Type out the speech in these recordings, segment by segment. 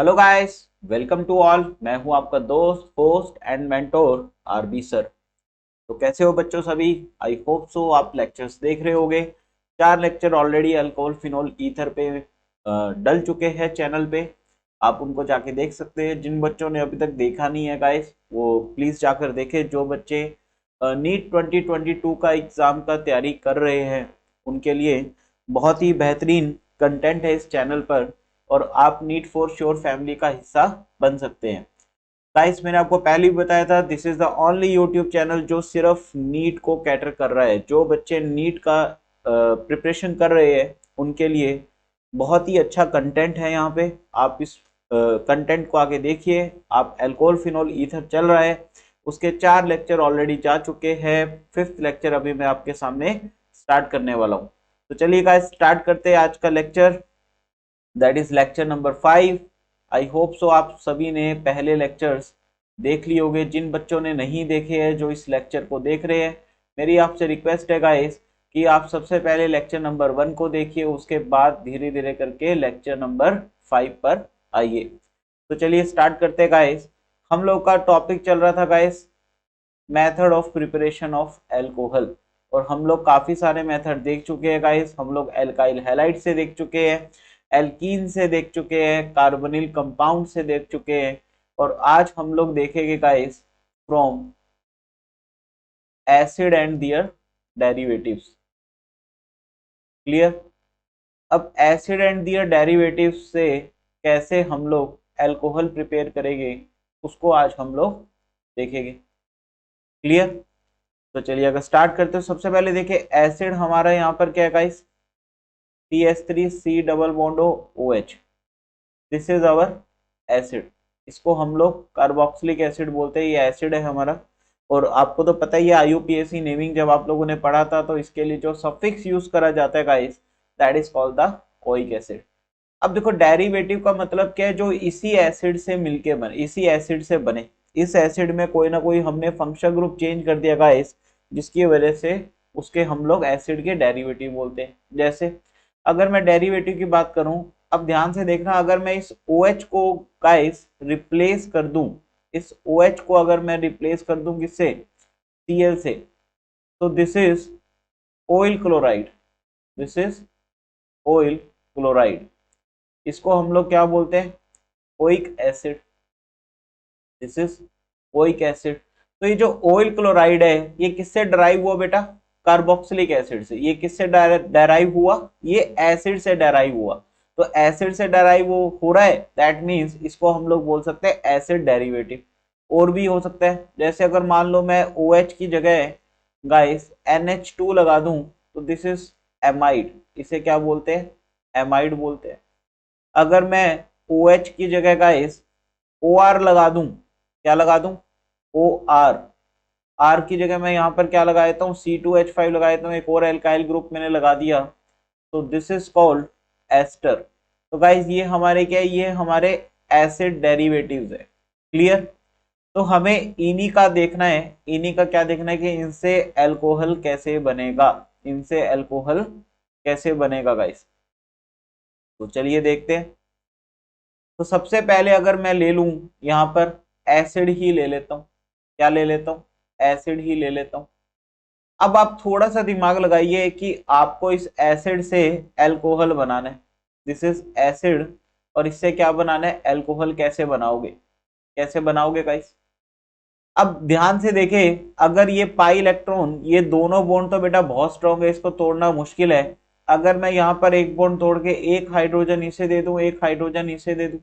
Hello guys, welcome to all. मैं हूं आपका दोस्त, host and mentor RB sir. तो कैसे हो बच्चों सभी? आई होप सो आप लेक्चर्स देख रहे होगे। 4 lecture already alcohol phenol ether पे डल चुके हैं चैनल पे। आप उनको जाके देख सकते हैं। जिन बच्चों ने अभी तक देखा नहीं है गाइस, वो प्लीज जाकर देखें। जो बच्चे नीट 2022 का एग्जाम का तैयारी कर रहे हैं, उनके लिए बहुत ही बेहतरीन कंटेंट है इस चैनल पर, और आप नीट फॉर श्योर फैमिली का हिस्सा बन सकते हैं। गाइस, मैंने आपको पहले भी बताया था, this is the only YouTube channel जो सिर्फ नीट को कैटर कर रहा है। जो बच्चे नीट का प्रिपरेशन कर रहे हैं, उनके लिए बहुत ही अच्छा कंटेंट है यहाँ पे। आप इस कंटेंट को आगे देखिए। आप अल्कोहल फिनोल ईथर चल रहा है, उसके 4 लेक्चर ऑलरेडी जा चुके हैं। 5th लेक्चर अभी मैं आपके सामने स्टार्ट करने वाला हूँ। तो चलिए गाइस, स्टार्ट करते हैं आज का lecture. That is lecture number 5। I hope so आप सभी ने पहले लेक्चर्स देख लिए होंगे। जिन बच्चों ने नहीं देखे हैं, जो इस लेक्चर को देख रहे हैं, मेरी आपसे रिक्वेस्ट है गाइस कि आप सबसे पहले लेक्चर नंबर 1 को देखिए, उसके बाद धीरे धीरे करके लेक्चर नंबर 5 पर आइए। तो चलिए स्टार्ट करते हैं गाइस। हम लोग का टॉपिक चल रहा था guys, method of preparation of alcohol, और हम लोग काफी सारे मेथड देख चुके हैं गाइस। हम लोग एल्काइल हैलाइड से देख चुके हैं, एल्कीन से देख चुके हैं, कार्बोनिल कंपाउंड से देख चुके हैं, और आज हम लोग देखेंगे guys from acid and their derivatives. Clear? अब एसिड एंड दियर डेरिवेटिव्स से कैसे हम लोग एल्कोहल प्रिपेयर करेंगे, उसको आज हम लोग देखेंगे। क्लियर? तो चलिए अगर स्टार्ट करते हो, सबसे पहले देखिए एसिड हमारा यहाँ पर क्या है guys, CH3C double bond OH। This is our acid. इसको हम लोग कार्बोक्सिलिक एसिड बोलते हैं। ये एसिड है हमारा। और आपको तो पता ही है, IUPAC नेमिंग जब आप लोगों ने पढ़ा था, तो इसके लिए जो सफिक्स यूज करा जाता है guys, that is called the oic acid. अब देखो, डेरिवेटिव का मतलब क्या है? जो इसी एसिड से मिलके बने, इसी एसिड से बने। इस एसिड में कोई ना कोई हमने फंक्शनल ग्रुप चेंज कर दिया गाइस, जिसकी वजह से उसके हम लोग एसिड के डेरिवेटिव बोलते हैं। जैसे अगर मैं डेरिवेटिव की बात करूं, अब ध्यान से देखना, अगर मैं इस OH को गाइस रिप्लेस कर दूं, इस OH को अगर मैं रिप्लेस कर दूं किससे? Cl से, तो this is oil chloride. This is oil chloride. इसको हम लोग क्या बोलते हैं? Oic acid. This is oic acid. तो ये जो ऑयल क्लोराइड है, ये किससे डराइव हुआ बेटा? कार्बोक्सिलिक एसिड से। ये किससे डराइव हुआ? ये एसिड से डराइव हुआ। तो एसिड से डराइव हो रहा है, दैट मीन्स इसको हम लोग बोल सकते हैं एसिड डेरिवेटिव। और भी हो सकता है, जैसे अगर मान लो मैं OH की जगह गाइस NH2 लगा दूं, तो दिस इज एमाइड। इसे क्या बोलते हैं? एमाइड बोलते हैं। अगर मैं OH की जगह गाइस OR लगा दूं, क्या लगा दूं? OR। R की जगह मैं यहाँ पर क्या लगा देता हूँ? C2H5 लगा देता हूँ। एक और एल्काइल ग्रुप मैंने लगा दिया, तो दिस इज कॉल्ड एस्टर। तो गाइस, ये हमारे क्या है? ये हमारे एसिड डेरिवेटिव्स है। क्लियर? तो हमें इन्हीं का देखना है। इन्हीं का क्या देखना है कि इनसे अल्कोहल कैसे बनेगा। इनसे अल्कोहल कैसे बनेगा गाइस? तो चलिए देखते हैं। तो सबसे पहले अगर मैं ले लूं, यहाँ पर एसिड ही ले लेता हूँ। क्या ले लेता हूँ? एसिड ही ले लेता हूँ। अब आप थोड़ा सा दिमाग लगाइए कि आपको इस एसिड से अल्कोहल बनाना है। दिस इज एसिड, और इससे क्या बनाना है? अल्कोहल। कैसे बनाओगे? कैसे बनाओगे गाइस? अब ध्यान से देखें, अगर ये पाई इलेक्ट्रॉन, ये दोनों बॉन्ड तो बेटा बहुत स्ट्रॉन्ग है, इसको तोड़ना मुश्किल है। अगर मैं यहाँ पर एक बॉन्ड तोड़ के एक हाइड्रोजन इसे दे दूं, एक हाइड्रोजन इसे दे दूं,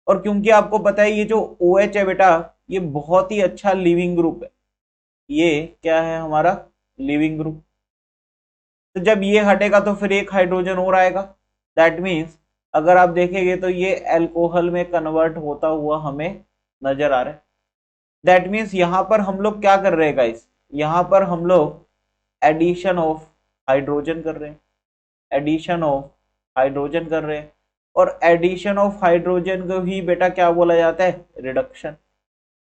और क्योंकि आपको पता है ये जो OH है बेटा, ये बहुत ही अच्छा लिविंग ग्रुप है। ये क्या है हमारा? Living group. तो जब ये हटेगा तो फिर एक हाइड्रोजन और आएगा। दैट मीन्स अगर आप देखेंगे तो ये अल्कोहल में कन्वर्ट होता हुआ हमें नजर आ रहा है। दैट मीन्स यहां पर हम लोग क्या कर रहे हैं गाइस? यहां पर हम लोग एडिशन ऑफ हाइड्रोजन कर रहे हैं। एडिशन ऑफ हाइड्रोजन कर रहे हैं। और एडिशन ऑफ हाइड्रोजन को ही बेटा क्या बोला जाता है? रिडक्शन।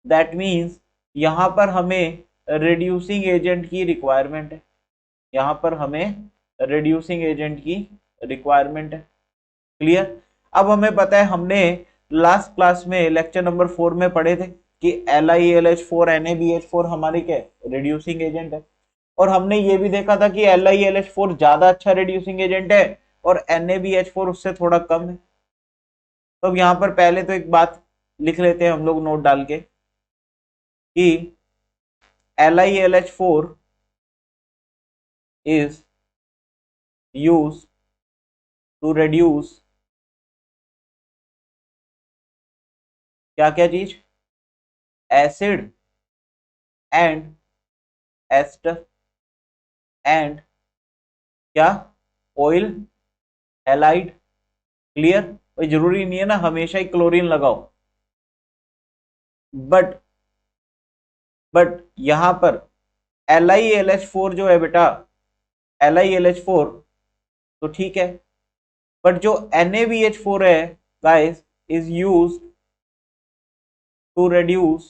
दैट मीन्स यहां पर हमें रिड्यूसिंग एजेंट की रिक्वायरमेंट है। यहां पर हमें रिड्यूसिंग एजेंट की रिक्वायरमेंट है। क्लियर? अब हमें पता है, हमने लास्ट क्लास में लेक्चर नंबर 4 में पढ़े थे कि LiAlH4 NaBH4 हमारी क्या रिड्यूसिंग एजेंट है, और हमने ये भी देखा था कि LiAlH4 ज्यादा अच्छा रिड्यूसिंग एजेंट है और NaBH4 उससे थोड़ा कम है। तो अब यहाँ पर पहले तो एक बात लिख लेते हैं हम लोग नोट डाल के कि LiAlH4 is used to reduce क्या क्या चीज, एसिड एंड एस्टर एंड क्या, ऑयल हैलाइड। क्लियर? कोई जरूरी नहीं है ना हमेशा ही क्लोरीन लगाओ, बट यहां पर LiAlH4 जो है बेटा, LiAlH4 तो ठीक है, बट जो NaBH4 है guys is used to reduce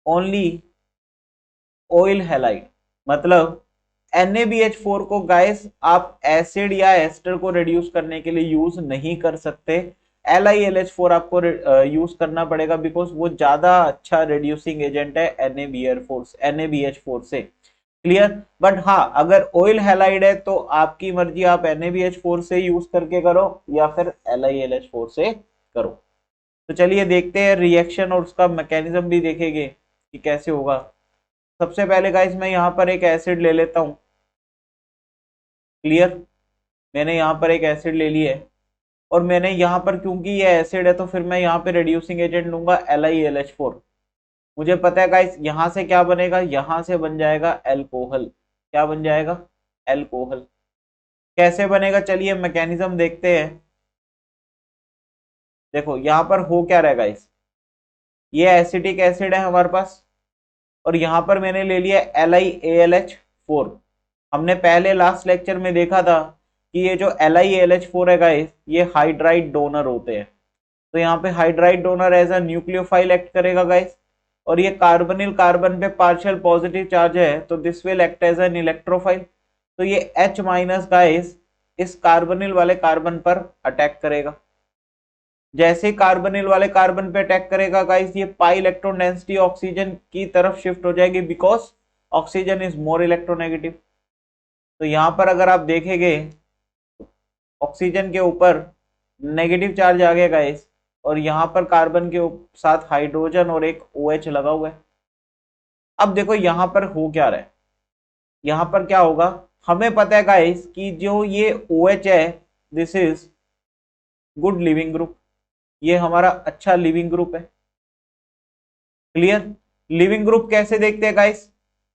only acyl halide. मतलब NaBH4 को गाइस आप एसिड या एस्टर को रिड्यूस करने के लिए यूज नहीं कर सकते, LiAlH4 आपको यूज करना पड़ेगा, बिकॉज वो ज्यादा अच्छा रिड्यूसिंग एजेंट है NaBH4 से। क्लियर? बट हाँ, अगर ऑयल हैलाइड है तो आपकी मर्जी, आप NaBH4 से यूज करके करो या फिर LiAlH4 से करो। तो चलिए देखते हैं रिएक्शन और उसका मैकेनिज्म भी देखेंगे कि कैसे होगा। सबसे पहले गाइस मैं यहाँ पर एक एसिड ले लेता हूँ। क्लियर? मैंने यहाँ पर एक एसिड ले ली है, और मैंने यहाँ पर, क्योंकि ये एसिड है तो फिर मैं यहाँ पे रिड्यूसिंग एजेंट लूंगा LiAlH4। मुझे पता है गाइस यहाँ से क्या बनेगा, यहाँ से बन जाएगा एल्कोहल। क्या बन जाएगा? एल्कोहल। कैसे बनेगा, चलिए मैकेनिज्म देखते हैं। देखो यहाँ पर हो क्या रहेगा गाइस, ये एसिटिक एसिड है हमारे पास, और यहाँ पर मैंने ले लिया LiAlH4। हमने पहले लास्ट लेक्चर में देखा था कि ये जो LiAlH4 है गाइस, ये हाइड्राइड डोनर होते हैं। तो यहाँ पे hydride donor as a nucleophile act करेगा गाइस, और ये कार्बोनिल कार्बन पे पार्शियल पॉजिटिव चार्ज है, तो this will act as an electrophile. तो ये H माइनस गाइस इस कार्बोनिल वाले कार्बन पर अटैक करेगा। जैसे कार्बोनिल वाले कार्बन पे अटैक करेगा गाइस, ये पाई इलेक्ट्रॉन डेंसिटी ऑक्सीजन की तरफ शिफ्ट हो जाएगी, because oxygen is more electronegative. तो यहां पर अगर आप देखेंगे ऑक्सीजन के ऊपर नेगेटिव चार्ज आ गया गाइस, और यहाँ पर कार्बन के साथ हाइड्रोजन और एक OH लगा हुआ है। अब देखो यहाँ पर हो क्या रहा है, यहाँ पर क्या होगा, हमें पता है गाइस कि जो ये OH है this is good leaving group, ये हमारा अच्छा लिविंग ग्रुप है। क्लियर? लिविंग ग्रुप कैसे देखते हैं गाइस,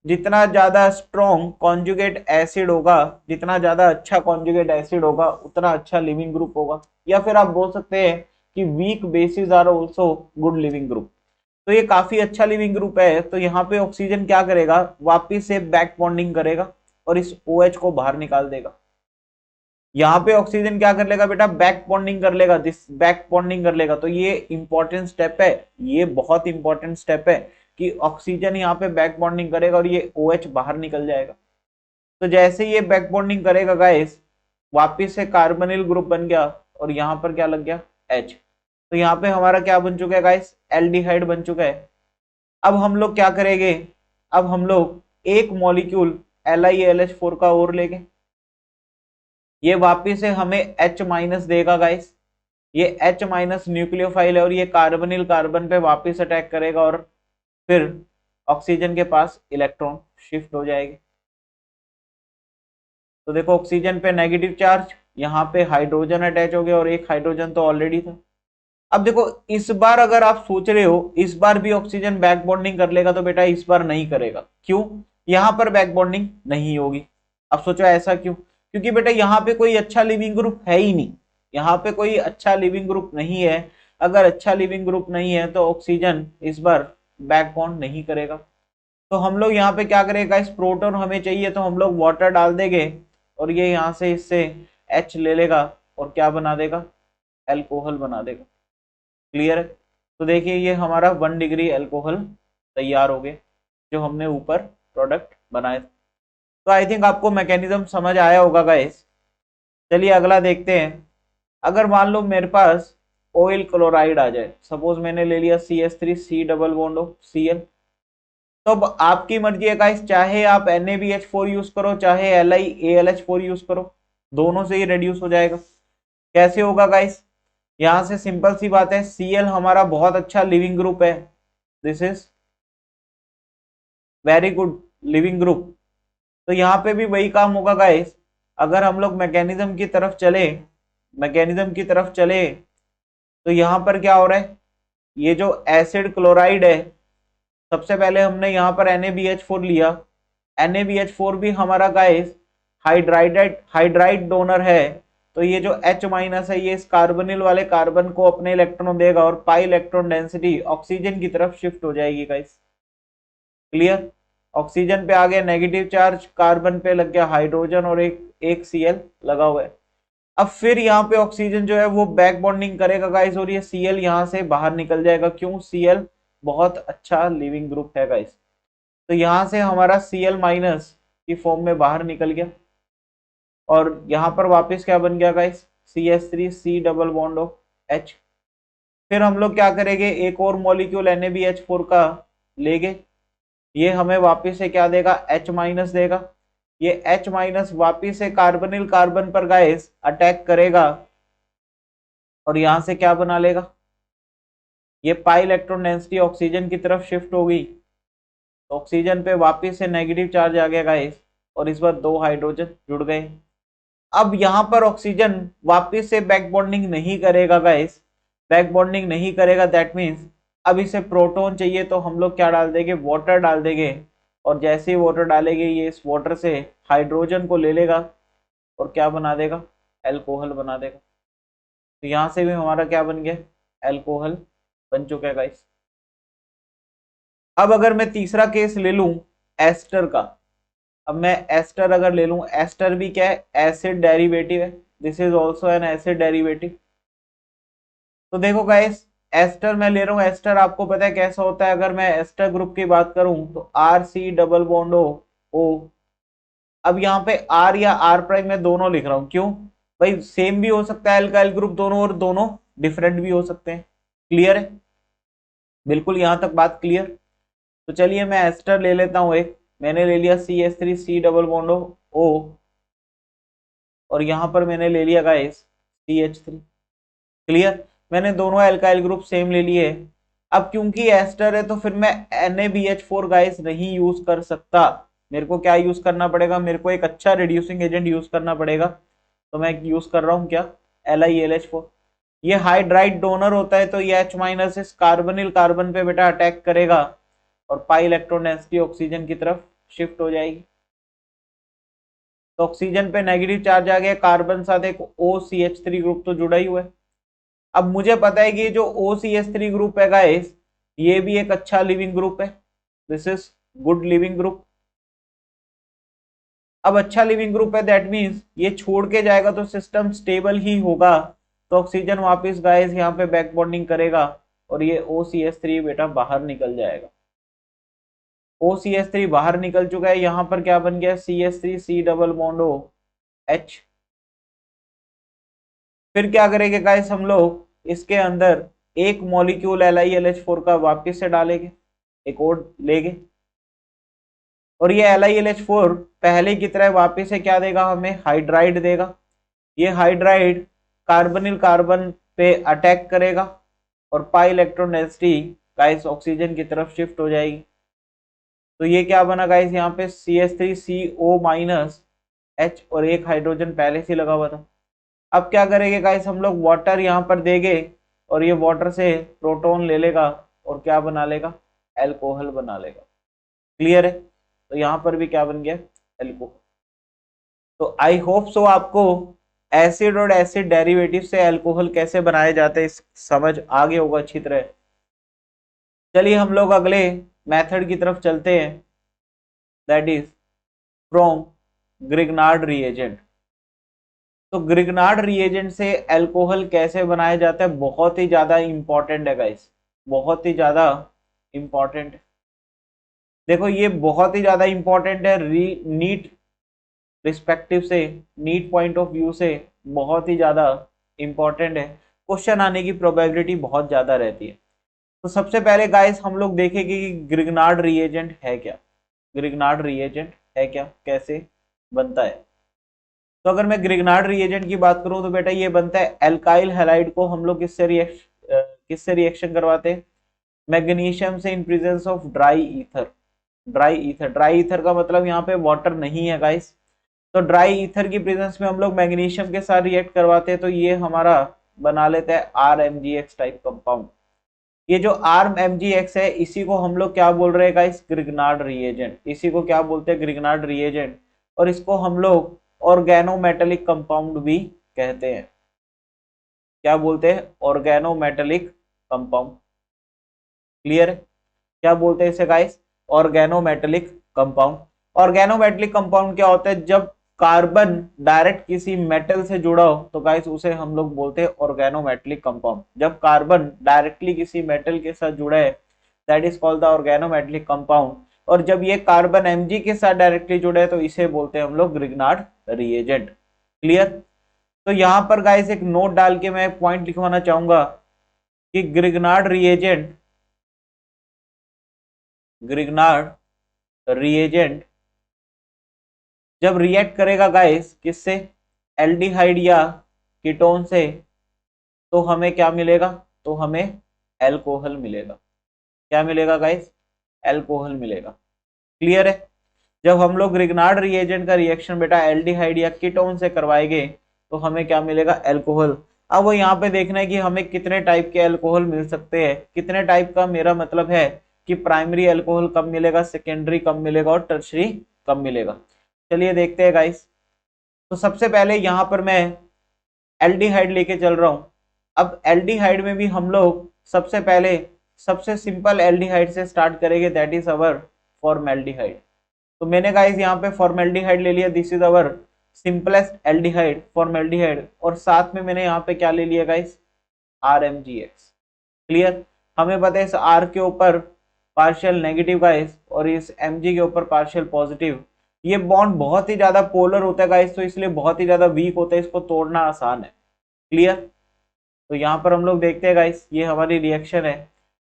जितना ज्यादा स्ट्रॉन्ग कॉन्जुगेट एसिड होगा, जितना ज्यादा अच्छा कॉन्जुगेट एसिड होगा, उतना अच्छा लिविंग ग्रुप होगा। या फिर आप बोल सकते हैं कि weak bases are also good leaving group. तो ये काफी अच्छा लिविंग ग्रुप है। तो यहाँ पे ऑक्सीजन क्या करेगा, वापिस से बैक बॉन्डिंग करेगा और इस OH को बाहर निकाल देगा। यहाँ पे ऑक्सीजन क्या कर लेगा बेटा, बैक बॉन्डिंग कर लेगा, दिस बैक बॉन्डिंग कर लेगा। तो ये इंपॉर्टेंट स्टेप है, ये बहुत इंपॉर्टेंट स्टेप है कि ऑक्सीजन यहाँ पे बैक बॉन्डिंग करेगा और ये OH बाहर निकल जाएगा। तो जैसे ये बैक बॉन्डिंग करेगा गाइस, वापिस से कार्बोनिल ग्रुप बन गया, और यहाँ पर क्या लग गया, H। तो यहाँ पे हमारा क्या बन चुका है गाइस, एल्डिहाइड बन चुका है। अब हम लोग क्या करेंगे, अब हम लोग एक मॉलिक्यूल LiAlH4 का और लेंगे, ये वापिस से हमें H माइनस देगा गाइस। ये H माइनस न्यूक्लियोफाइल है, और ये कार्बोनिल कार्बन पे वापिस अटैक करेगा, और फिर ऑक्सीजन के पास इलेक्ट्रॉन शिफ्ट हो जाएगी। तो देखो ऑक्सीजन पे नेगेटिव चार्ज, यहाँ पे हाइड्रोजन अटैच हो गया, और एक हाइड्रोजन तो ऑलरेडी था। अब देखो इस बार अगर आप सोच रहे हो इस बार भी ऑक्सीजन बैक बॉन्डिंग कर लेगा, तो बेटा इस बार नहीं करेगा। क्यों? यहाँ पर बैक बॉन्डिंग नहीं होगी। अब सोचो ऐसा क्यों, क्योंकि बेटा यहाँ पे कोई अच्छा लिविंग ग्रुप है ही नहीं, यहाँ पे कोई अच्छा लिविंग ग्रुप नहीं है। अगर अच्छा लिविंग ग्रुप नहीं है तो ऑक्सीजन इस बार बैक बॉन्ड नहीं करेगा। तो हम लोग यहाँ पे क्या करेगा, इस प्रोटॉन हमें चाहिए तो हम लोग वाटर डाल देंगे, और ये यहाँ से इससे H ले लेगा और क्या बना देगा, एल्कोहल बना देगा। क्लियर है? तो देखिए ये हमारा 1 डिग्री एल्कोहल तैयार हो गए, जो हमने ऊपर प्रोडक्ट बनाए थे। तो आई थिंक आपको मैकेनिज्म समझ आया होगा गाइस। चलिए अगला देखते हैं। अगर मान लो मेरे पास ऑयल क्लोराइड आ जाए, सपोज मैंने ले लिया CH3 C double bond Cl, तो अब आपकी मर्जी है गाइस, चाहे आप NaBH4 यूज करो चाहे LiAlH4 यूज करो, दोनों से ही रिड्यूस हो जाएगा। कैसे होगा गाइस? यहां से सिंपल सी बात है, Cl हमारा बहुत अच्छा लिविंग ग्रुप है, this is very good leaving group. तो यहाँ पे भी वही काम होगा गाइस। अगर हम लोग मैकेनिज्म की तरफ चले, मैकेनिज्म की तरफ चले, तो यहाँ पर क्या हो रहा है, ये जो एसिड क्लोराइड है, सबसे पहले हमने यहाँ पर NaBH4 लिया। NaBH4 भी हमारा गाइस हाइड्राइड डोनर है, तो ये जो H माइनस है ये इस कार्बोनिल वाले कार्बन को अपने इलेक्ट्रॉन देगा और पाई इलेक्ट्रॉन डेंसिटी ऑक्सीजन की तरफ शिफ्ट हो जाएगी गाइस। क्लियर? ऑक्सीजन पे आ गया नेगेटिव चार्ज, कार्बन पे लग गया हाइड्रोजन और एक Cl लगा हुआ है। अब फिर यहाँ पे ऑक्सीजन जो है वो बैक बॉन्डिंग करेगा गाइस, और ये Cl यहाँ से बाहर निकल जाएगा। क्यों? Cl बहुत अच्छा लिविंग ग्रुप है गाइस। तो यहाँ से हमारा Cl माइनस की फॉर्म में बाहर निकल गया, और यहाँ पर वापस क्या बन गया guys, CH3 C double bond H। फिर हम लोग क्या करेंगे, एक और मॉलिक्यूल NaBH4 का लेंगे, ये हमें वापिस से क्या देगा, H माइनस देगा। ये H माइनस वापिस से कार्बनिल कार्बन पर गाइस अटैक करेगा, और यहां से क्या बना लेगा, ये पाई इलेक्ट्रॉन डेंसिटी ऑक्सीजन की तरफ शिफ्ट होगी, तो ऑक्सीजन पे वापिस से नेगेटिव चार्ज आ गया गाइस, और इस बार 2 हाइड्रोजन जुड़ गए। अब यहां पर ऑक्सीजन वापिस से बैक बॉन्डिंग नहीं करेगा गाइस, बैक बॉन्डिंग नहीं करेगा, दैट मीन्स अब इसे प्रोटॉन चाहिए, तो हम लोग क्या डाल देंगे, वाटर डाल देंगे, और जैसे ही वाटर डालेंगे ये इस वाटर से हाइड्रोजन को ले लेगा और क्या बना देगा, एल्कोहल बना देगा। तो यहां से भी हमारा क्या बन गया, एल्कोहल बन चुका है गाइस। अब अगर मैं तीसरा केस ले लूं एस्टर का, अब मैं एस्टर अगर ले लूं, एस्टर भी क्या है, एसिड डेरिवेटिव है, this is also an acid derivative. तो देखो गाइस, एस्टर मैं ले रहा हूं, एस्टर आपको पता है कैसा होता है, अगर मैं एस्टर ग्रुप की बात करूं तो RC डबल बॉन्ड O। अब यहाँ पे R या R प्राइम में दोनों लिख रहा हूं, क्यों भाई, सेम भी हो सकता है एल्काइल ग्रुप दोनों, और दोनों डिफरेंट भी हो सकते हैं। क्लियर है? बिल्कुल यहां तक बात क्लियर। तो चलिए मैं एस्टर ले लेता हूं एक, मैंने ले लिया CH3 C double bond O, और यहां पर मैंने ले लिया गाइस CH3। क्लियर? मैंने दोनों एल्काइल ग्रुप सेम ले लिए। अब क्योंकि एस्टर है तो फिर मैं NaBH4 गाइस नहीं यूज कर सकता, मेरे को क्या यूज करना पड़ेगा, मेरे को एक अच्छा रिड्यूसिंग एजेंट यूज करना पड़ेगा। तो मैं यूज कर रहा हूं क्या, LiAlH4। ये हाइड्राइड डोनर होता है, तो ये H माइनस इस कार्बनिल कार्बन पे बेटा अटैक करेगा, और पाई इलेक्ट्रॉन डेंसिटी ऑक्सीजन की तरफ शिफ्ट हो जाएगी। तो ऑक्सीजन पे नेगेटिव चार्ज आ गया, कार्बन साथ एक OCH3 ग्रुप तो जुड़ा ही हुआ है। अब मुझे पता है कि जो OCH3 ग्रुप है गाइस, ये भी एक अच्छा लिविंग ग्रुप है, this is good leaving group. अब अच्छा लिविंग ग्रुप है, दैट मीन्स ये छोड़ के जाएगा तो सिस्टम स्टेबल ही होगा, तो ऑक्सीजन वापस गाइस यहाँ पे बैक बॉन्डिंग करेगा, और ये OCH3 बेटा बाहर निकल जाएगा। OCH3 बाहर निकल चुका है, यहाँ पर क्या बन गया, CH3 C double bond H। फिर क्या करेंगे गाइस, हम लोग इसके अंदर एक मॉलिक्यूल LiLH4 का वापस से डालेंगे, एक और लेंगे, और ये LiLH4 पहले की तरह वापस से क्या देगा, हमें हाइड्राइड देगा। ये हाइड्राइड कार्बनिल कार्बन पे अटैक करेगा, और pi electron density guys oxygen की तरफ शिफ्ट हो जाएगी। तो ये क्या बना गाइस, यहाँ पे CH3CO माइनस H, और एक हाइड्रोजन पहले से लगा हुआ था। अब क्या करेंगे गाइस, हम लोग वाटर यहाँ पर देंगे, और ये वाटर से प्रोटॉन ले लेगा और क्या बना लेगा, एल्कोहल बना लेगा। क्लियर है? तो यहाँ पर भी क्या बन गया, एल्कोहल। तो आई होप सो आपको एसिड और एसिड डेरिवेटिव से अल्कोहल कैसे बनाए जाते हैं समझ आ गया होगा अच्छी तरह। चलिए हम लोग अगले मेथड की तरफ चलते हैं, that is from Grignard reagent. तो ग्रिग्नार्ड रिएजेंट से अल्कोहल कैसे बनाया जाता है, बहुत ही ज्यादा इंपॉर्टेंट है गाइस, बहुत ही ज्यादा इंपॉर्टेंट। देखो ये बहुत ही ज्यादा इंपॉर्टेंट है, नीट रिस्पेक्टिव से, नीट पॉइंट ऑफ व्यू से बहुत ही ज़्यादा इंपॉर्टेंट है, क्वेश्चन आने की प्रोबेबिलिटी बहुत ज़्यादा रहती है। तो सबसे पहले गाइस हम लोग देखेंगे कि ग्रिग्नार्ड रिएजेंट है क्या। ग्रिग्नार्ड रिएजेंट है क्या, कैसे बनता है। तो अगर मैं ग्रिग्नार्ड रिएजेंट की बात करूं तो बेटा ये बनता है एल्काइल हैलाइड को हम लोग किससे रिएक्शन करवाते हैं, मैग्नीशियम से in presence of dry ether. Dry ether का मतलब यहाँ पे वाटर नहीं है गाइस, तो ड्राई ईथर की प्रेजेंस में हम लोग मैग्नीशियम के साथ रिएक्ट करवाते हैं, तो ये हमारा बना लेता है RMgX टाइप कंपाउंड। ये जो RMgX है इसी को हम लोग क्या बोल रहे हैं गाइस, ग्रिग्नार्ड रिएजेंट। इसी को क्या बोलते हैं, ग्रिग्नार्ड रिएजेंट। और इसको हम लोग ऑर्गेनोमेटेलिक कंपाउंड भी कहते हैं। क्या बोलते हैं, ऑर्गेनोमेटेलिक कंपाउंड। क्लियर है, क्या बोलते हैं इसे guys, organometallic compound. Organometallic compound क्या होता है, जब कार्बन डायरेक्ट किसी मेटल से जुड़ा हो तो गाइस उसे हम लोग बोलते हैं ऑर्गेनोमेटेलिक कंपाउंड। जब कार्बन डायरेक्टली किसी मेटल के साथ जुड़ा है that is called the organometallic compound. और जब ये कार्बन Mg के साथ डायरेक्टली जुड़े है तो इसे बोलते हैं हम लोग ग्रिग्नार्ड रिएजेंट। क्लियर। तो यहां पर गाइस एक नोट डाल के मैं पॉइंट लिखवाना चाहूंगा कि ग्रिग्नार्ड रिएजेंट जब रिएक्ट करेगा गाइस किससे, एल्डिहाइड या कीटोन से, तो हमें क्या मिलेगा, तो हमें एल्कोहल मिलेगा। क्या मिलेगा गाइस, एल्कोहल मिलेगा। क्लियर है। जब हम लोग ग्रिग्नार्ड रिएजेंट का रिएक्शन बेटा एल्डिहाइड या कीटोन से करवाएंगे तो हमें क्या मिलेगा, एल्कोहल। अब वो यहाँ पे देखना है कि हमें कितने टाइप के एल्कोहल मिल सकते हैं। कितने टाइप का मेरा मतलब है कि प्राइमरी एल्कोहल कब मिलेगा, सेकेंडरी कब मिलेगा और टर्शरी कब मिलेगा। चलिए देखते हैं गाइस। तो सबसे पहले यहाँ पर मैं एल्डिहाइड लेके चल रहा हूँ। अब एल्डिहाइड में भी हम लोग सबसे पहले सबसे सिंपल एल्डिहाइड से स्टार्ट करेंगे, दैट इज अवर फॉर्मेल्डिहाइड। तो मैंने गाइस यहाँ पे फॉर्मेल्डिहाइड ले लिया, this is our simplest aldehyde formaldehyde. और साथ में मैंने यहाँ पे क्या ले लिया गाइस, RMgX। क्लियर। हमें पता है इस R के ऊपर पार्शियल नेगेटिव गाइस और इस Mg के ऊपर पार्शियल पॉजिटिव। ये बॉन्ड बहुत ही ज्यादा पोलर होता है गाइस, तो इसलिए बहुत ही ज्यादा वीक होता है, इसको तोड़ना आसान है। क्लियर। तो यहाँ पर हम लोग देखते हैं गाइस, ये हमारी रिएक्शन है।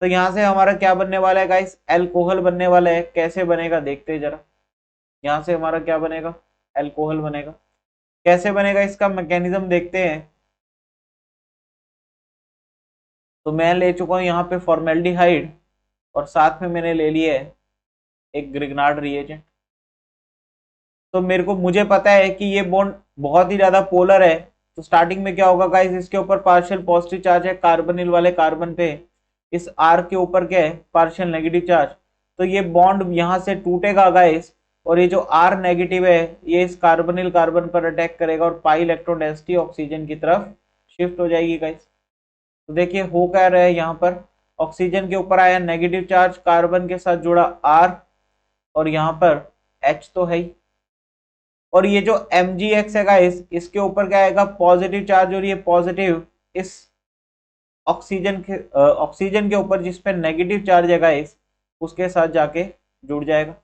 तो यहाँ से हमारा क्या बनने वाला है गाइस, एल्कोहल बनने वाला है। कैसे बनेगा देखते हैं जरा। यहाँ से हमारा क्या बनेगा, एल्कोहल बनेगा। कैसे बनेगा इसका मैकेनिज्म देखते हैं। तो मैं ले चुका हूँ यहाँ पे फॉर्मेल्डिहाइड और साथ में मैंने ले लिया है एक ग्रिग्नार्ड रिएजेंट। तो मुझे पता है कि ये बॉन्ड बहुत ही ज्यादा पोलर है। तो स्टार्टिंग में क्या होगा गाइस, इसके ऊपर पार्शियल पॉजिटिव चार्ज है कार्बोनिल वाले कार्बन पे, इस R के ऊपर क्या है, पार्शियल नेगेटिव चार्ज। तो ये बॉन्ड यहाँ से टूटेगा गाइस, और ये जो R नेगेटिव है ये इस कार्बोनिल कार्बन पर अटैक करेगा और पाई इलेक्ट्रॉन डेंसिटी ऑक्सीजन की तरफ शिफ्ट हो जाएगी गाइस। तो देखिए हो क्या रहा है, यहाँ पर ऑक्सीजन के ऊपर आया नेगेटिव चार्ज, कार्बन के साथ जुड़ा R, और यहाँ पर H तो है ही। और ये जो MgX है गाइस इसके ऊपर क्या आएगा, पॉजिटिव चार्ज, और ये पॉजिटिव इस ऑक्सीजन के ऊपर जिस पे नेगेटिव चार्ज है गाइस उसके साथ जाके जुड़ जाएगा।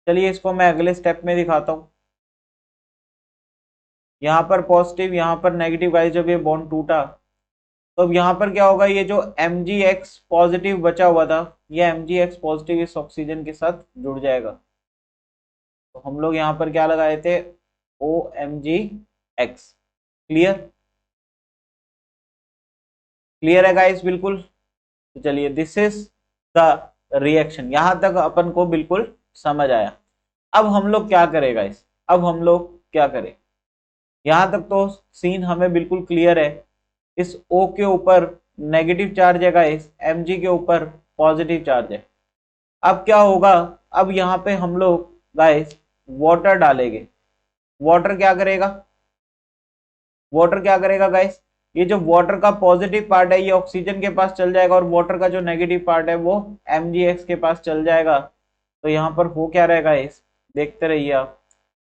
चलिए इसको मैं अगले स्टेप में दिखाता हूँ। यहाँ पर पॉजिटिव यहाँ पर नेगेटिव गाइस, जब ये बॉन्ड टूटा तो अब यहाँ पर क्या होगा, ये जो MgX पॉजिटिव बचा हुआ था ये MgX पॉजिटिव इस ऑक्सीजन के साथ जुड़ जाएगा। तो हम लोग यहाँ पर क्या लगाए थे, OMgX। क्लियर, क्लियर है गाइस बिल्कुल। तो चलिए दिस इज द रिएक्शन, यहां तक अपन को बिल्कुल समझ आया। अब हम लोग क्या करें गाइस, अब हम लोग क्या करें, यहां तक तो सीन हमें बिल्कुल क्लियर है। इस O के ऊपर नेगेटिव चार्ज है गाइस, Mg के ऊपर पॉजिटिव चार्ज है। अब क्या होगा, अब यहाँ पे हम लोग गाइस वाटर डालेंगे। वाटर क्या करेगा, वाटर क्या करेगा गाइस, ये जो वाटर का पॉजिटिव पार्ट है ये ऑक्सीजन के पास चल जाएगा और वाटर का जो नेगेटिव पार्ट है वो MgX के पास चल जाएगा। तो यहाँ पर हो क्या रहेगा इस, देखते रहिए आप।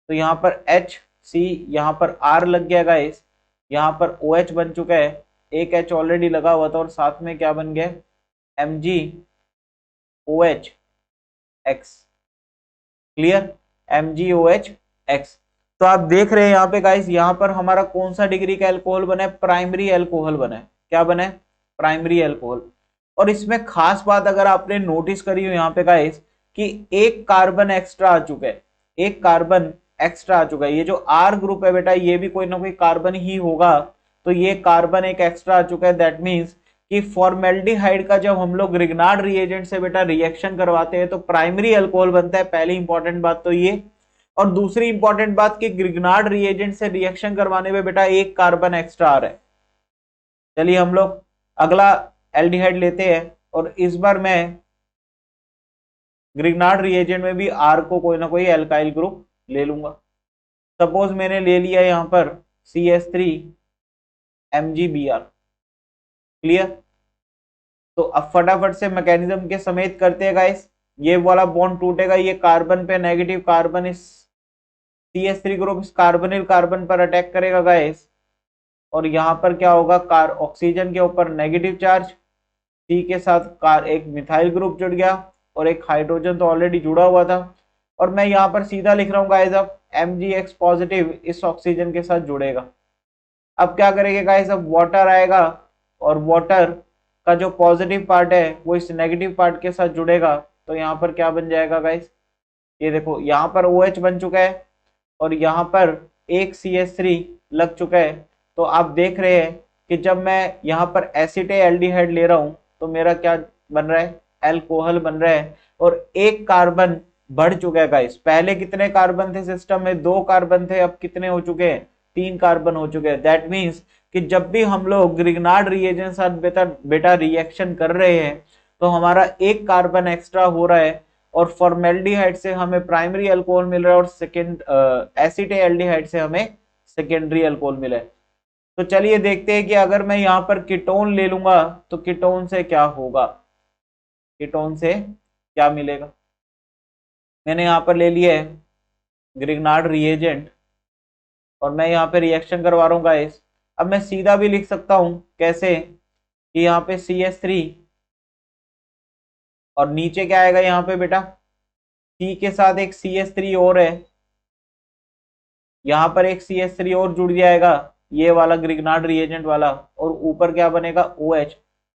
तो यहाँ पर HC, यहाँ पर R लग गया गाइस, यहाँ पर OH बन चुका है, एक H ऑलरेडी लगा हुआ था और साथ में क्या बन गया, MgOH X। Clear, MgOH X। तो आप देख रहे हैं यहाँ पे गाइस, यहाँ पर हमारा कौन सा डिग्री का एल्कोहल बना है, प्राइमरी एल्कोहल बना है। क्या बना है, प्राइमरी एल्कोहल। और इसमें खास बात अगर आपने नोटिस करी हो यहाँ पे गाइस, कि एक कार्बन एक्स्ट्रा आ चुका है, एक कार्बन एक्स्ट्रा आ चुका है। ये जो आर ग्रुप है बेटा, ये भी कोई ना कोई कार्बन ही होगा, तो ये कार्बन एक एक्स्ट्रा आ चुका है। दैट मीन्स कि फॉर्मेल्डिहाइड का जब हम लोग रिग्नार्ड रिएजेंट से बेटा रिएक्शन करवाते हैं तो प्राइमरी अल्कोहल बनता है। पहली इंपॉर्टेंट बात तो ये। और दूसरी इंपॉर्टेंट बात कि ग्रिग्नार्ड रिएजेंट से रिएक्शन करवाने में बेटा एक कार्बन एक्स्ट्रा आ रहा है। चलिए हम लोग अगला एल्डिहाइड लेते हैं, और इस बार मैं ग्रिग्नार्ड रिएजेंट में भी आर को कोई ना कोई एल्काइल ग्रुप ले लूंगा। सपोज मैंने ले लिया यहां पर CH3MgBr। क्लियर। तो अब फटाफट से मैकेनिज्म के समेत करते हैं गाइस। ये वाला बॉन्ड टूटेगा, ये कार्बन पे नेगेटिव कार्बन इस CH3 ग्रुप इस कार्बोनिल कार्बन पर अटैक करेगा गाइस, और यहां पर क्या होगा, ऑक्सीजन के ऊपर नेगेटिव चार्ज, सी के साथ एक मिथाइल ग्रुप जुड़ गया, और एक हाइड्रोजन तो ऑलरेडी जुड़ा हुआ था। और मैं यहाँ पर सीधा लिख रहा हूँ गाइस, अब MgX पॉजिटिव इस ऑक्सीजन के साथ जुड़ेगा। अब क्या करेंगे गाइस, अब वाटर आएगा, और वाटर का जो पॉजिटिव पार्ट है वो इस नेगेटिव पार्ट के साथ जुड़ेगा। तो यहाँ पर क्या बन जाएगा गाइस, ये देखो यहाँ पर OH बन चुका है, और यहाँ पर एक CH3 लग चुका है। तो आप देख रहे हैं कि जब मैं यहाँ पर एसिटेल्डिहाइड ले रहा हूँ तो मेरा क्या बन रहा है, एल्कोहल बन रहा है, और एक कार्बन बढ़ चुका है गाइस। पहले कितने कार्बन थे सिस्टम में, 2 कार्बन थे, अब कितने हो चुके हैं, 3 कार्बन हो चुके हैं। दैट मीन्स कि जब भी हम लोग ग्रिग्नार्ड रिएजेंट साथ बेटा रिएक्शन कर रहे हैं तो हमारा एक कार्बन एक्स्ट्रा हो रहा है, और फॉर्मेल्डिहाइड से हमें प्राइमरी अल्कोहल मिल रहा है, और सेकेंड एसिटेल्डिहाइड से हमें सेकेंडरी अल्कोहल मिला है। तो चलिए देखते हैं कि अगर मैं यहाँ पर कीटोन ले लूंगा तो कीटोन से क्या होगा, कीटोन से क्या मिलेगा। मैंने यहाँ पर ले लिया है ग्रिग्नार्ड रिएजेंट, और मैं यहाँ पे रिएक्शन करवा रहा हूँ गाइस। अब मैं सीधा भी लिख सकता हूँ, कैसे, कि यहाँ पे CH3, और नीचे क्या आएगा यहाँ पे बेटा, C के साथ एक CH3 और है, यहाँ पर एक CH3 और जुड़ जाएगा, ये वाला ग्रिग्नार्ड रिएजेंट वाला, और ऊपर क्या बनेगा, OH।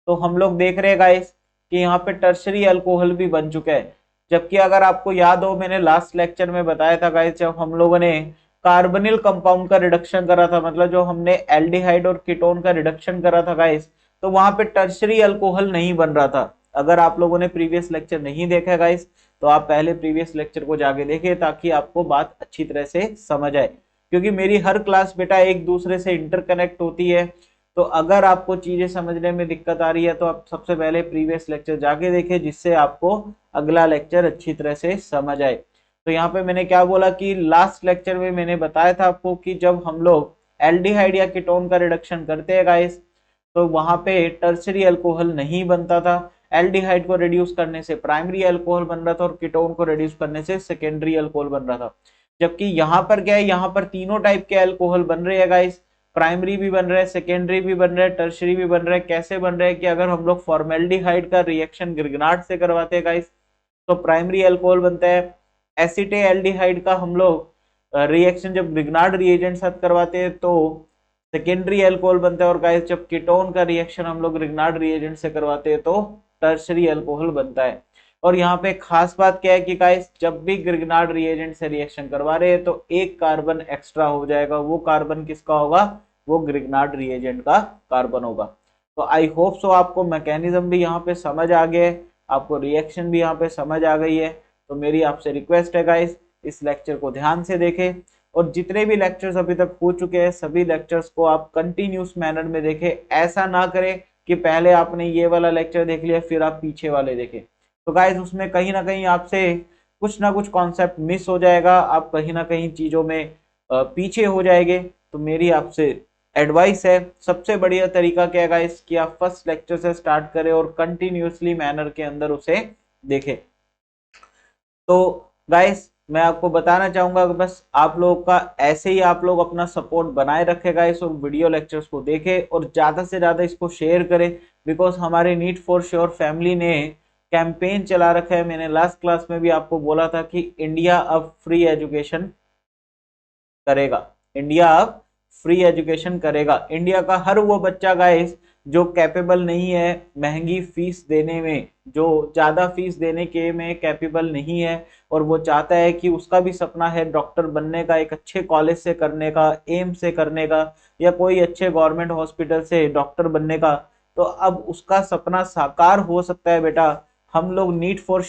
तो हम लोग देख रहे हैं गाइस कि यहाँ पे टर्शरी अल्कोहल भी बन चुका है। जबकि अगर आपको याद हो, मैंने लास्ट लेक्चर में बताया था गाइस, जब हम लोगों ने कार्बोनिल कंपाउंड का रिडक्शन करा था, मतलब जो हमने एल्डिहाइड और कीटोन का रिडक्शन करा था गाइस, तो वहां पे टर्शरी अल्कोहल नहीं बन रहा था। अगर आप लोगों ने प्रीवियस लेक्चर नहीं देखा गाइस, तो आप पहले प्रीवियस लेक्चर को जाके देखें, ताकि आपको बात अच्छी तरह से समझ आए। क्योंकि मेरी हर क्लास बेटा एक दूसरे से इंटरकनेक्ट होती है, तो अगर आपको चीजें समझने में दिक्कत आ रही है तो आप सबसे पहले प्रीवियस लेक्चर जाके देखें, जिससे आपको अगला लेक्चर अच्छी तरह से समझ आए। तो यहाँ पे मैंने क्या बोला कि लास्ट लेक्चर में मैंने बताया था आपको कि जब हम लोग एल्डिहाइड या कीटोन का रिडक्शन करते हैं गाइस, तो वहां पे टर्शरी अल्कोहल नहीं बनता था। एल्डिहाइड को रिड्यूस करने से प्राइमरी अल्कोहल बन रहा था, और कीटोन को रिड्यूस करने से सेकेंडरी अल्कोहल बन रहा था। जबकि यहाँ पर क्या है, यहाँ पर तीनों टाइप के अल्कोहल बन रहे हैं गाइस, प्राइमरी भी बन रहा है, सेकेंडरी भी बन रहा है, टर्शरी भी बन रहा है। कैसे बन रहा है कि अगर हम लोग फॉर्मेल्डिहाइड का रिएक्शन ग्रिग्नार्ड से करवाते हैं गाइस, तो प्राइमरी अल्कोहल बनता है। एसिटेल्डिहाइड का हम लोग रिएक्शन जब ग्रिग्नार्ड रिएजेंट साथ करवाते हैं तो सेकेंडरी अल्कोहल बनता है, और गाइस जब कीटोन का रिएक्शन हम लोग ग्रिग्नार्ड रिएजेंट से करवाते हैं तो टर्शरी अल्कोहल बनता है। और यहाँ पे खास बात क्या है कि गाइस जब भी ग्रिग्नार्ड रिएजेंट से रिएक्शन करवा रहे हैं तो एक कार्बन एक्स्ट्रा हो जाएगा। वो कार्बन किसका होगा, वो ग्रिग्नार्ड रिएजेंट का कार्बन होगा। तो आई होप सो आपको मैकेनिज्म भी यहाँ पे समझ आ गया है, आपको रिएक्शन भी यहाँ पे समझ आ गई है। तो मेरी आपसे रिक्वेस्ट है गाइस, इस लेक्चर को ध्यान से देखें, और जितने भी लेक्चर्स अभी तक हो चुके हैं सभी लेक्चर्स को आप कंटिन्यूस मैनर में देखें। ऐसा ना करें कि पहले आपने ये वाला लेक्चर देख लिया फिर आप पीछे वाले देखें। तो गाइस उसमें कहीं ना कहीं आपसे कुछ ना कुछ कॉन्सेप्ट मिस हो जाएगा, आप कहीं ना कहीं चीजों में पीछे हो जाएंगे। तो मेरी आपसे एडवाइस है, सबसे बढ़िया तरीका क्या है गाइस, कि आप फर्स्ट लेक्चर से स्टार्ट करें और कंटिन्यूसली मैनर के अंदर उसे देखें। तो गाइस मैं आपको बताना चाहूंगा कि बस आप लोगों का ऐसे ही आप लोग अपना सपोर्ट बनाए रखें गाइस, और वीडियो लेक्चर्स को देखें और ज्यादा से ज्यादा इसको शेयर करें। बिकॉज हमारे नीट फॉर श्योर फैमिली ने कैंपेन चला रखा है। मैंने लास्ट क्लास में भी आपको बोला था कि इंडिया अब फ्री एजुकेशन करेगा, इंडिया अब फ्री एजुकेशन करेगा। इंडिया का हर वो बच्चा गाइस जो कैपेबल नहीं है महंगी फीस देने में, जो ज्यादा फीस देने के में कैपेबल नहीं है, और वो चाहता है कि उसका भी सपना है डॉक्टर बनने का, एक अच्छे कॉलेज से करने का, एम्स से करने का, या कोई अच्छे गवर्नमेंट हॉस्पिटल से डॉक्टर बनने का, तो अब उसका सपना साकार हो सकता है बेटा। हम लोग नीट फॉर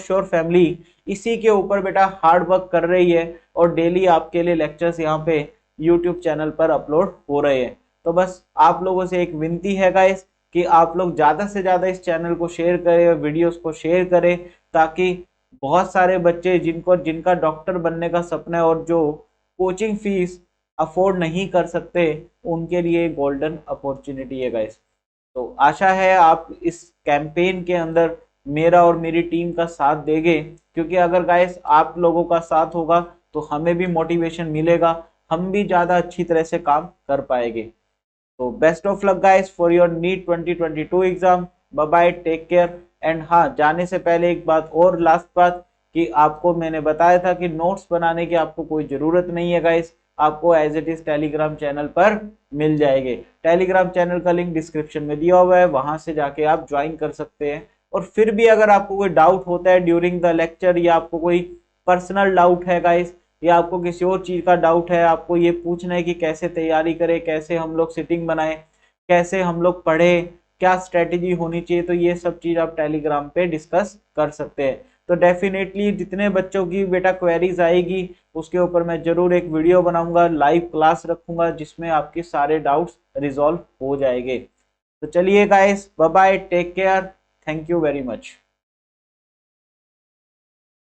श्योर फैमिली इसी के ऊपर बेटा हार्ड वर्क कर रही है, और डेली आपके लिए लेक्चर्स यहाँ पे यूट्यूब चैनल पर अपलोड हो रहे हैं। तो बस आप लोगों से एक विनती है गाइस कि आप लोग ज़्यादा से ज़्यादा इस चैनल को शेयर करें, वीडियोस को शेयर करें, ताकि बहुत सारे बच्चे जिनका डॉक्टर बनने का सपना है और जो कोचिंग फीस अफोर्ड नहीं कर सकते, उनके लिए गोल्डन अपॉर्चुनिटी है गाइस। तो आशा है आप इस कैंपेन के अंदर मेरा और मेरी टीम का साथ देंगे, क्योंकि अगर गाइस आप लोगों का साथ होगा तो हमें भी मोटिवेशन मिलेगा, हम भी ज़्यादा अच्छी तरह से काम कर पाएंगे। तो best of luck guys for your NEET 2022 exam. Bye bye, take care. And हाँ, जाने से पहले एक बात और, लास्ट बात, कि आपको मैंने बताया था कि नोट्स बनाने की आपको कोई ज़रूरत नहीं है गाइस, आपको as it is Telegram channel पर मिल जाएंगे। टेलीग्राम चैनल का लिंक डिस्क्रिप्शन में दिया हुआ है, वहां से जाके आप ज्वाइन कर सकते हैं। और फिर भी अगर आपको कोई डाउट होता है ड्यूरिंग द लेक्चर, या आपको कोई पर्सनल डाउट है गाइस, या आपको किसी और चीज़ का डाउट है, आपको ये पूछना है कि कैसे तैयारी करें, कैसे हम लोग सिटिंग बनाएं, कैसे हम लोग पढ़ें, क्या स्ट्रेटेजी होनी चाहिए, तो ये सब चीज़ आप टेलीग्राम पे डिस्कस कर सकते हैं। तो डेफिनेटली जितने बच्चों की बेटा क्वेरीज आएगी उसके ऊपर मैं जरूर एक वीडियो बनाऊंगा, लाइव क्लास रखूंगा, जिसमें आपके सारे डाउट्स रिजॉल्व हो जाएंगे। तो चलिए guys, bye bye, take care, thank you very much.